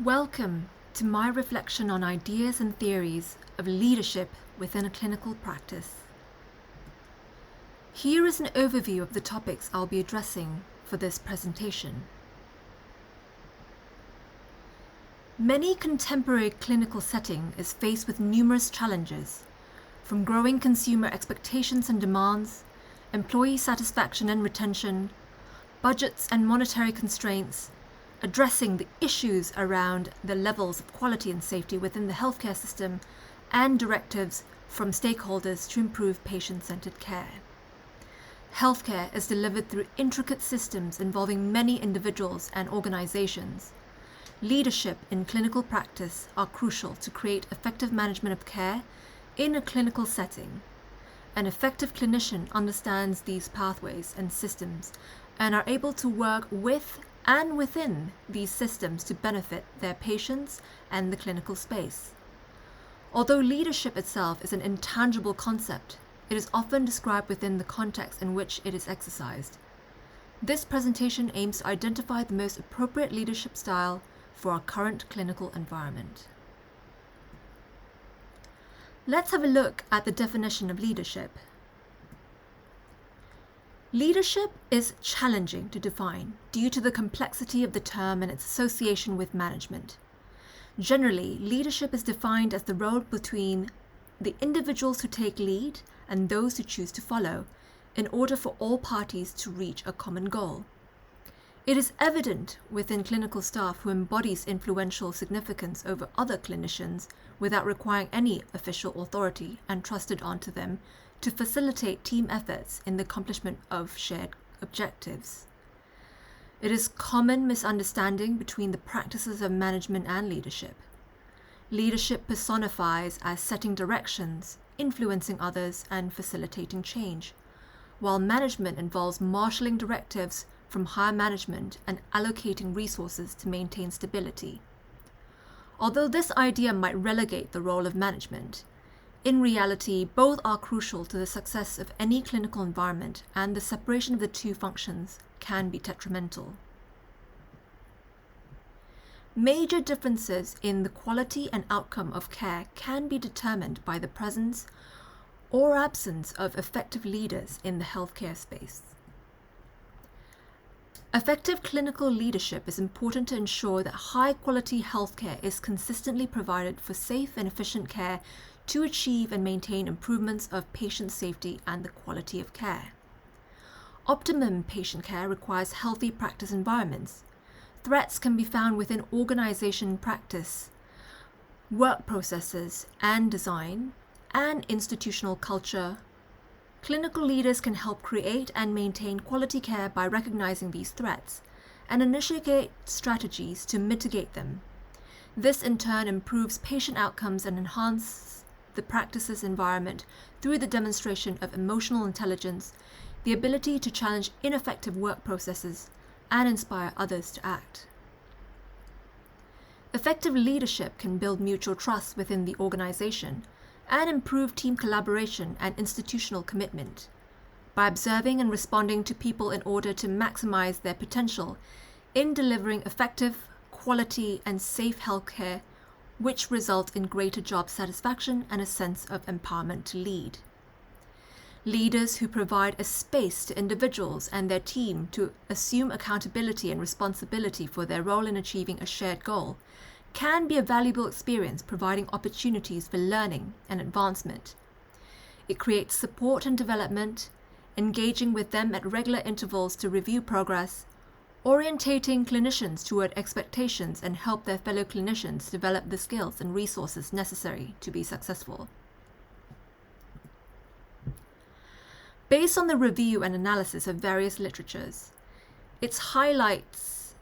Welcome to my reflection on ideas and theories of leadership within a clinical practice. Here is an overview of the topics I'll be addressing for this presentation. Many contemporary clinical setting is faced with numerous challenges, from growing consumer expectations and demands, employee satisfaction and retention, budgets and monetary constraints, addressing the issues around the levels of quality and safety within the healthcare system, and directives from stakeholders to improve patient-centered care. Healthcare is delivered through intricate systems involving many individuals and organizations. Leadership in clinical practice are crucial to create effective management of care in a clinical setting. An effective clinician understands these pathways and systems and are able to work with and within these systems to benefit their patients and the clinical space. Although leadership itself is an intangible concept, it is often described within the context in which it is exercised. This presentation aims to identify the most appropriate leadership style for our current clinical environment. Let's have a look at the definition of leadership. Leadership is challenging to define due to the complexity of the term and its association with management. Generally, leadership is defined as the role between the individuals who take lead and those who choose to follow, in order for all parties to reach a common goal. It is evident within clinical staff who embodies influential significance over other clinicians without requiring any official authority entrusted onto them to facilitate team efforts in the accomplishment of shared objectives. It is common misunderstanding between the practices of management and leadership. Leadership personifies as setting directions, influencing others, and facilitating change, while management involves marshalling directives from higher management and allocating resources to maintain stability. Although this idea might relegate the role of management, in reality, both are crucial to the success of any clinical environment, and the separation of the two functions can be detrimental. Major differences in the quality and outcome of care can be determined by the presence or absence of effective leaders in the healthcare space. Effective clinical leadership is important to ensure that high-quality healthcare is consistently provided for safe and efficient care to achieve and maintain improvements of patient safety and the quality of care. Optimum patient care requires healthy practice environments. Threats can be found within organization practice, work processes and design, and institutional culture. Clinical leaders can help create and maintain quality care by recognizing these threats and initiate strategies to mitigate them. This in turn improves patient outcomes and enhances the practice's environment through the demonstration of emotional intelligence, the ability to challenge ineffective work processes, and inspire others to act. Effective leadership can build mutual trust within the organization and improve team collaboration and institutional commitment. By observing and responding to people in order to maximize their potential in delivering effective, quality, and safe healthcare, which result in greater job satisfaction and a sense of empowerment to lead. Leaders who provide a space to individuals and their team to assume accountability and responsibility for their role in achieving a shared goal can be a valuable experience, providing opportunities for learning and advancement. It creates support and development, engaging with them at regular intervals to review progress, orientating clinicians toward expectations and help their fellow clinicians develop the skills and resources necessary to be successful. Based on the review and analysis of various literatures, it highlights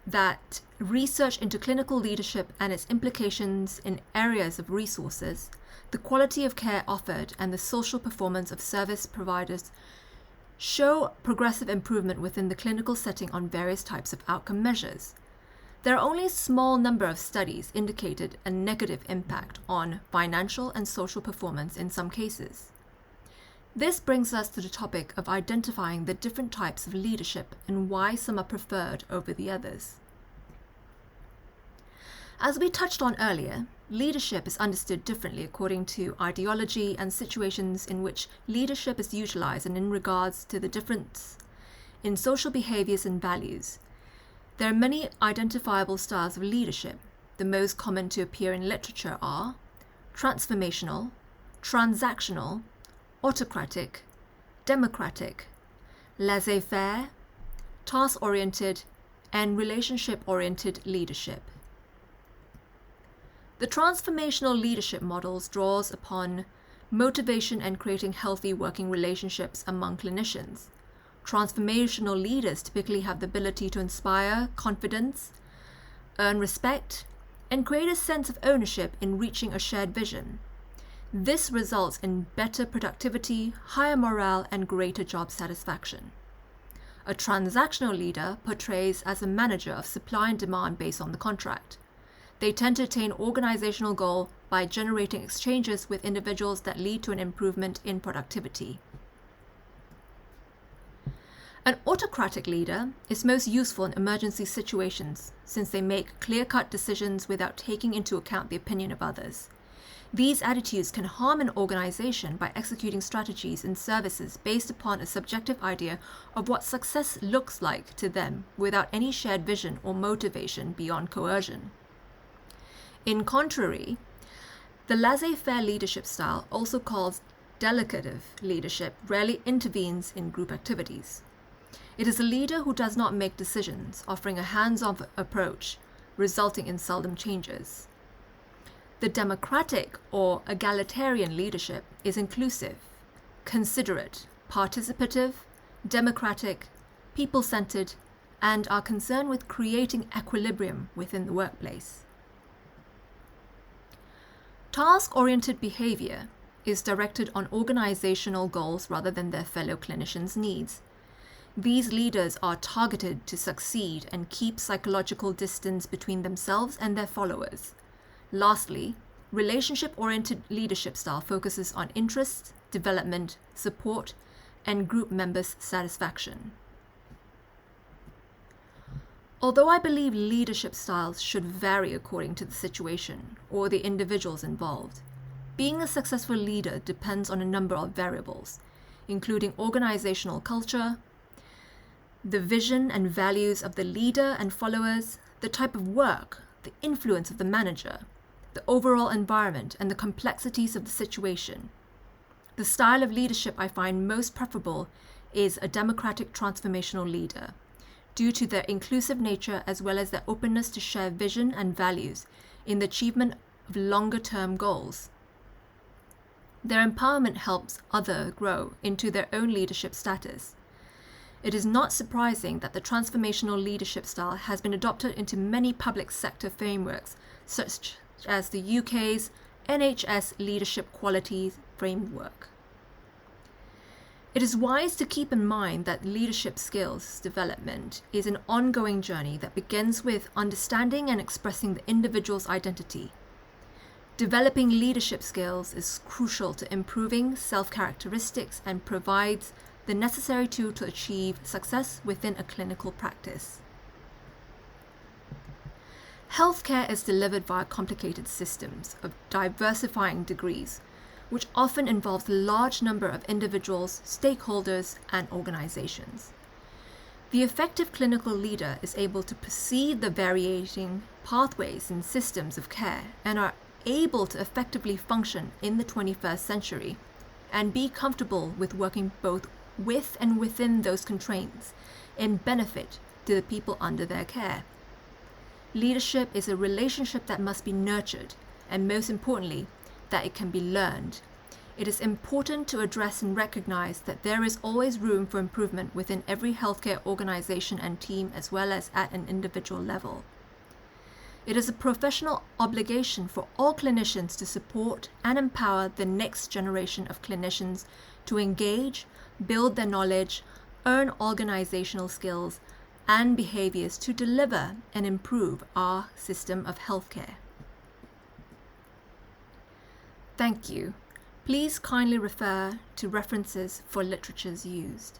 that research into clinical leadership and its implications in areas of resources, the quality of care offered, and the social performance of service providers show progressive improvement within the clinical setting on various types of outcome measures. There are only a small number of studies indicated a negative impact on financial and social performance in some cases. This brings us to the topic of identifying the different types of leadership and why some are preferred over the others. As we touched on earlier, leadership is understood differently according to ideology and situations in which leadership is utilized and in regards to the difference in social behaviors and values. There are many identifiable styles of leadership. The most common to appear in literature are transformational, transactional, autocratic, democratic, laissez-faire, task-oriented, and relationship-oriented leadership. The transformational leadership models draws upon motivation and creating healthy working relationships among clinicians. Transformational leaders typically have the ability to inspire confidence, earn respect, and create a sense of ownership in reaching a shared vision. This results in better productivity, higher morale, and greater job satisfaction. A transactional leader portrays as a manager of supply and demand based on the contract. They tend to attain organizational goal by generating exchanges with individuals that lead to an improvement in productivity. An autocratic leader is most useful in emergency situations since they make clear-cut decisions without taking into account the opinion of others. These attitudes can harm an organization by executing strategies and services based upon a subjective idea of what success looks like to them without any shared vision or motivation beyond coercion. In contrary, the laissez-faire leadership style, also called delegative leadership, rarely intervenes in group activities. It is a leader who does not make decisions, offering a hands-on approach, resulting in seldom changes. The democratic or egalitarian leadership is inclusive, considerate, participative, democratic, people-centered, and are concerned with creating equilibrium within the workplace. Task-oriented behavior is directed on organizational goals rather than their fellow clinicians' needs. These leaders are targeted to succeed and keep psychological distance between themselves and their followers. Lastly, relationship-oriented leadership style focuses on interest, development, support, and group members' satisfaction. Although I believe leadership styles should vary according to the situation or the individuals involved, being a successful leader depends on a number of variables, including organizational culture, the vision and values of the leader and followers, the type of work, the influence of the manager, the overall environment, and the complexities of the situation. The style of leadership I find most preferable is a democratic transformational leader, due to their inclusive nature as well as their openness to share vision and values in the achievement of longer-term goals. Their empowerment helps others grow into their own leadership status. It is not surprising that the transformational leadership style has been adopted into many public sector frameworks, such as the UK's NHS Leadership Qualities Framework. It is wise to keep in mind that leadership skills development is an ongoing journey that begins with understanding and expressing the individual's identity. Developing leadership skills is crucial to improving self-characteristics and provides the necessary tool to achieve success within a clinical practice. Healthcare is delivered via complicated systems of diversifying degrees, which often involves a large number of individuals, stakeholders, and organizations. The effective clinical leader is able to perceive the varying pathways and systems of care and are able to effectively function in the 21st century and be comfortable with working both with and within those constraints in benefit to the people under their care. Leadership is a relationship that must be nurtured, and most importantly, that it can be learned. It is important to address and recognize that there is always room for improvement within every healthcare organization and team as well as at an individual level. It is a professional obligation for all clinicians to support and empower the next generation of clinicians to engage, build their knowledge, earn organizational skills, and behaviors to deliver and improve our system of healthcare. Thank you. Please kindly refer to references for literatures used.